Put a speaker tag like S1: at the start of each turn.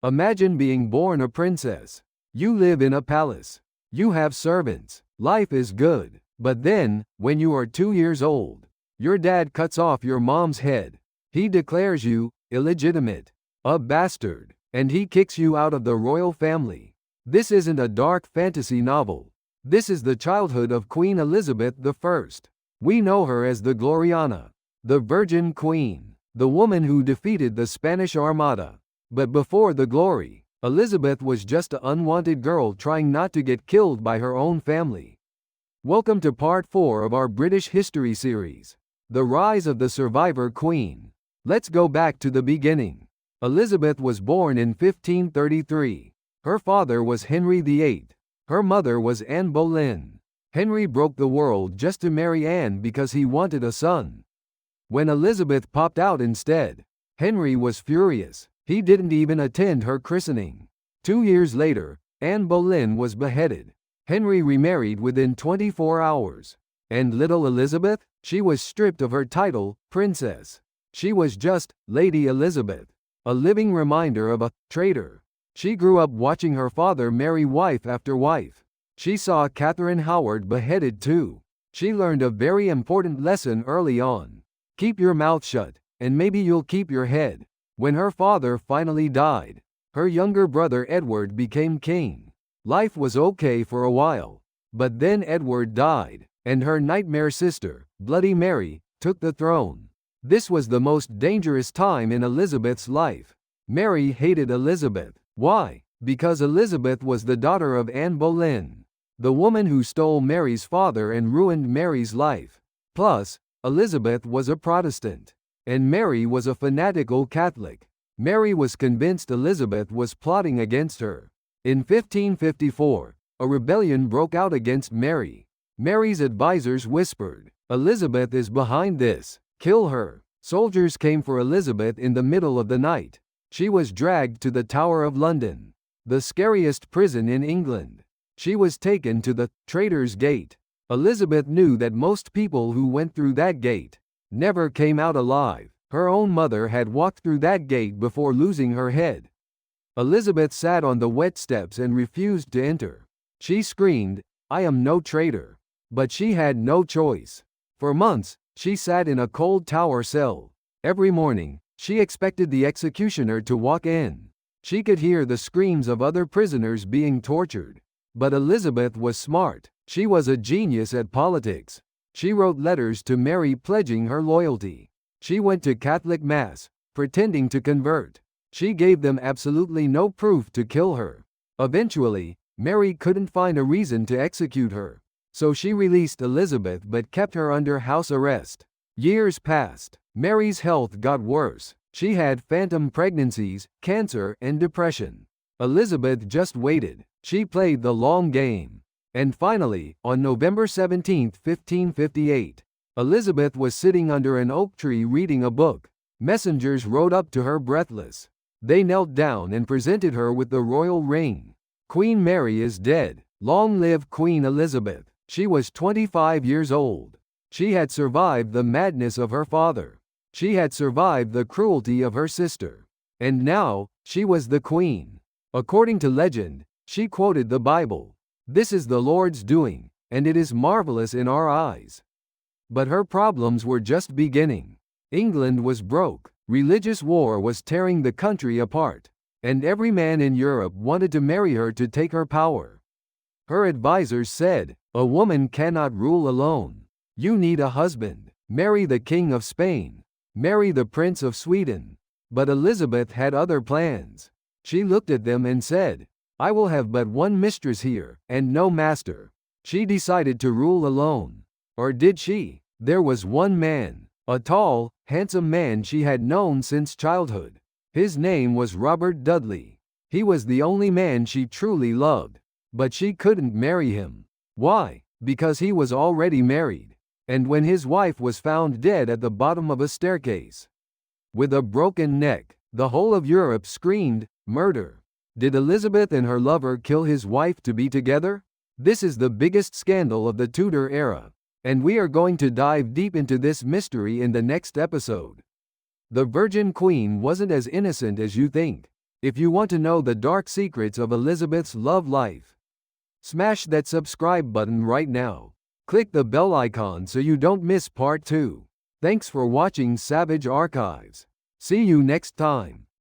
S1: Imagine being born a princess. You live in a palace. You have servants. Life is good. But then, when you are 2 years old, your dad cuts off your mom's head. He declares you illegitimate, a bastard, and he kicks you out of the royal family. This isn't a dark fantasy novel. This is the childhood of Queen Elizabeth I. We know her as the Gloriana, the Virgin Queen, the woman who defeated the Spanish Armada. But before the glory, Elizabeth was just an unwanted girl trying not to get killed by her own family. Welcome to part 4 of our British history series, The Rise of the Survivor Queen. Let's go back to the beginning. Elizabeth was born in 1533. Her father was Henry VIII. Her mother was Anne Boleyn. Henry broke the world just to marry Anne because he wanted a son. When Elizabeth popped out instead, Henry was furious. He didn't even attend her christening. 2 years later, Anne Boleyn was beheaded. Henry remarried within 24 hours. And little Elizabeth? She was stripped of her title, princess. She was just Lady Elizabeth, a living reminder of a traitor. She grew up watching her father marry wife after wife. She saw Catherine Howard beheaded too. She learned a very important lesson early on. Keep your mouth shut, and maybe you'll keep your head. When her father finally died, her younger brother Edward became king. Life was okay for a while. But then Edward died, and her nightmare sister, Bloody Mary, took the throne. This was the most dangerous time in Elizabeth's life. Mary hated Elizabeth. Why? Because Elizabeth was the daughter of Anne Boleyn, the woman who stole Mary's father and ruined Mary's life. Plus, Elizabeth was a Protestant, and Mary was a fanatical Catholic. Mary was convinced Elizabeth was plotting against her. In 1554, a rebellion broke out against Mary. Mary's advisors whispered, "Elizabeth is behind this. Kill her." Soldiers came for Elizabeth in the middle of the night. She was dragged to the Tower of London, the scariest prison in England. She was taken to the Traitor's Gate. Elizabeth knew that most people who went through that gate never came out alive. Her own mother had walked through that gate before losing her head. Elizabeth sat on the wet steps and refused to enter. She screamed, "I am no traitor." But she had no choice. For months, she sat in a cold tower cell. Every morning, she expected the executioner to walk in. She could hear the screams of other prisoners being tortured. But Elizabeth was smart. She was a genius at politics. She wrote letters to Mary pledging her loyalty. She went to Catholic Mass, pretending to convert. She gave them absolutely no proof to kill her. Eventually, Mary couldn't find a reason to execute her. So she released Elizabeth but kept her under house arrest. Years passed. Mary's health got worse. She had phantom pregnancies, cancer, and depression. Elizabeth just waited. She played the long game. And finally, on November 17, 1558, Elizabeth was sitting under an oak tree reading a book. Messengers rode up to her breathless. They knelt down and presented her with the royal ring. "Queen Mary is dead. Long live Queen Elizabeth." She was 25 years old. She had survived the madness of her father. She had survived the cruelty of her sister. And now, she was the queen. According to legend, she quoted the Bible. "This is the Lord's doing, and it is marvelous in our eyes." But her problems were just beginning. England was broke. Religious war was tearing the country apart. And every man in Europe wanted to marry her to take her power. Her advisors said, "A woman cannot rule alone. You need a husband. Marry the King of Spain. Marry the Prince of Sweden." But Elizabeth had other plans. She looked at them and said, "I will have but one mistress here, and no master." She decided to rule alone. Or did she? There was one man, a tall, handsome man she had known since childhood. His name was Robert Dudley. He was the only man she truly loved. But she couldn't marry him. Why? Because he was already married. And when his wife was found dead at the bottom of a staircase, with a broken neck, the whole of Europe screamed, "Murder." Did Elizabeth and her lover kill his wife to be together? This is the biggest scandal of the Tudor era. And we are going to dive deep into this mystery in the next episode. The Virgin Queen wasn't as innocent as you think. If you want to know the dark secrets of Elizabeth's love life, smash that subscribe button right now. Click the bell icon so you don't miss part 2. Thanks for watching Savage Archives. See you next time.